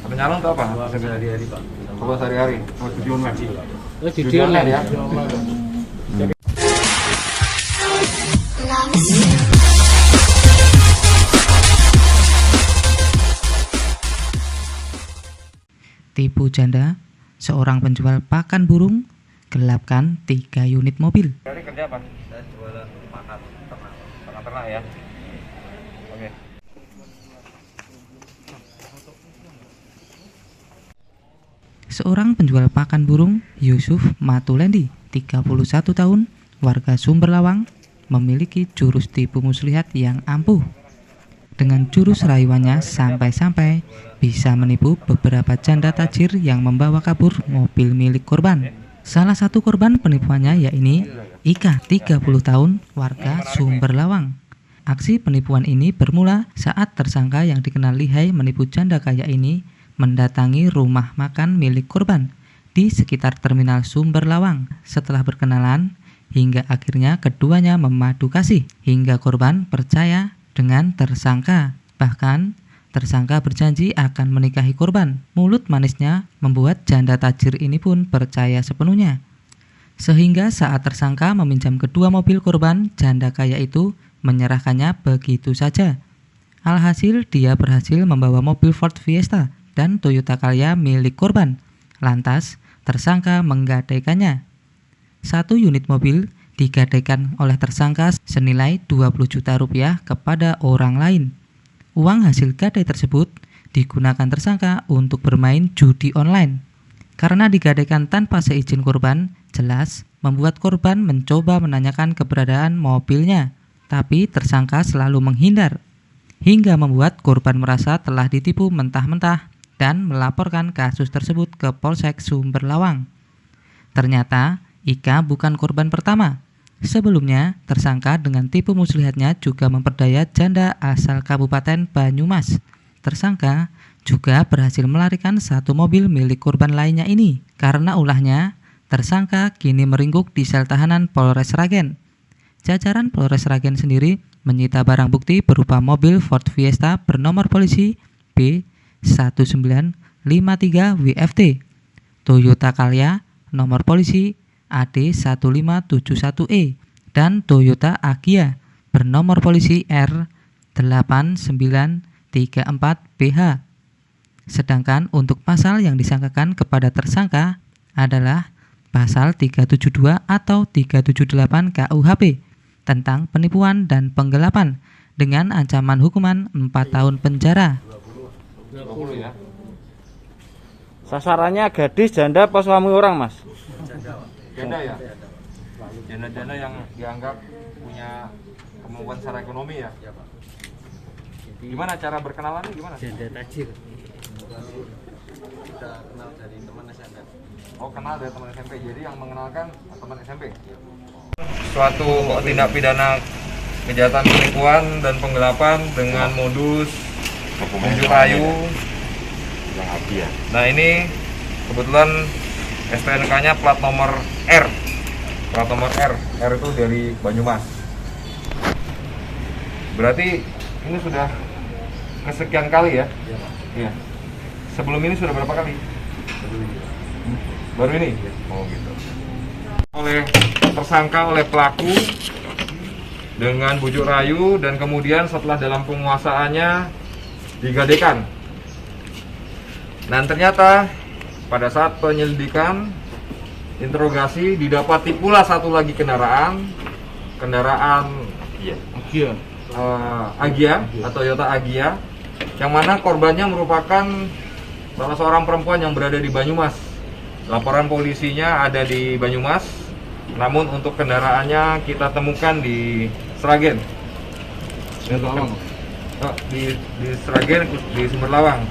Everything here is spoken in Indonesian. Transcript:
Penyalon itu apa? Sehari-hari Pak. Coba sehari-hari. Oh, judi online. Judi online ya. Tipu janda, seorang penjual pakan burung gelapkan 3 unit mobil. Hari kerja apa? Saya jualan pakan ternak. Pakan ternak ya. Oke. Seorang penjual pakan burung, Yusuf Matulendi, 31 tahun, warga Sumberlawang, memiliki jurus tipu muslihat yang ampuh. Dengan jurus rayuannya sampai-sampai bisa menipu beberapa janda tajir yang membawa kabur mobil milik korban. Salah satu korban penipuannya yakni Ika, 30 tahun, warga Sumberlawang. Aksi penipuan ini bermula saat tersangka yang dikenal lihai menipu janda kaya ini mendatangi rumah makan milik korban di sekitar terminal Sumberlawang. Setelah berkenalan, hingga akhirnya keduanya memadu kasih hingga korban percaya dengan tersangka. Bahkan tersangka berjanji akan menikahi korban. Mulut manisnya membuat janda tajir ini pun percaya sepenuhnya. Sehingga saat tersangka meminjam kedua mobil korban, janda kaya itu menyerahkannya begitu saja. Alhasil dia berhasil membawa mobil Ford Fiesta dan Toyota Calya milik korban. Lantas tersangka menggadaikannya. 1 unit mobil digadaikan oleh tersangka senilai 20 juta rupiah kepada orang lain. Uang hasil gadai tersebut digunakan tersangka untuk bermain judi online. Karena digadaikan tanpa seizin korban, jelas membuat korban mencoba menanyakan keberadaan mobilnya, tapi tersangka selalu menghindar, hingga membuat korban merasa telah ditipu mentah-mentah dan melaporkan kasus tersebut ke Polsek Sumberlawang. Ternyata Ika bukan korban pertama. Sebelumnya, tersangka dengan tipu muslihatnya juga memperdaya janda asal Kabupaten Banyumas. Tersangka juga berhasil melarikan 1 mobil milik korban lainnya ini. Karena ulahnya, tersangka kini meringkuk di sel tahanan Polres Sragen. Jajaran Polres Sragen sendiri menyita barang bukti berupa mobil Ford Fiesta bernomor polisi B1953 WFT, Toyota Calya nomor polisi AD1571E, dan Toyota Agya bernomor polisi R8934BH. Sedangkan untuk pasal yang disangkakan kepada tersangka adalah pasal 372 atau 378 KUHP tentang penipuan dan penggelapan dengan ancaman hukuman 4 tahun penjara. 20 ya. Sasarannya gadis, janda, apa suami orang, Mas? Janda ya. Janda-janda yang dianggap punya kemampuan secara ekonomi ya. Iya Pak. Gimana cara berkenalannya gimana? Janda tajir. Kita kenal dari teman SMP. Oh, kenal dari teman SMP. Jadi yang mengenalkan teman SMP. Suatu tindak pidana kejahatan penipuan dan penggelapan dengan modus bujuk rayu. Nah, ini kebetulan STNK-nya plat nomor R. Plat nomor R. R itu dari Banyumas. Berarti ini sudah kesekian kali ya? Iya Pak. Iya. Sebelum ini sudah berapa kali? Sebelum ini. Baru ini? Oh gitu. Oleh tersangka oleh pelaku dengan bujuk rayu dan kemudian setelah dalam penguasaannya digadaikan. Dan ternyata pada saat penyelidikan interogasi didapati pula satu lagi kendaraan Agya atau Toyota Agya, yang mana korbannya merupakan salah seorang perempuan yang berada di Banyumas. Laporan polisinya ada di Banyumas, namun untuk kendaraannya kita temukan di Sragen. Di Sragen, di Sumberlawang.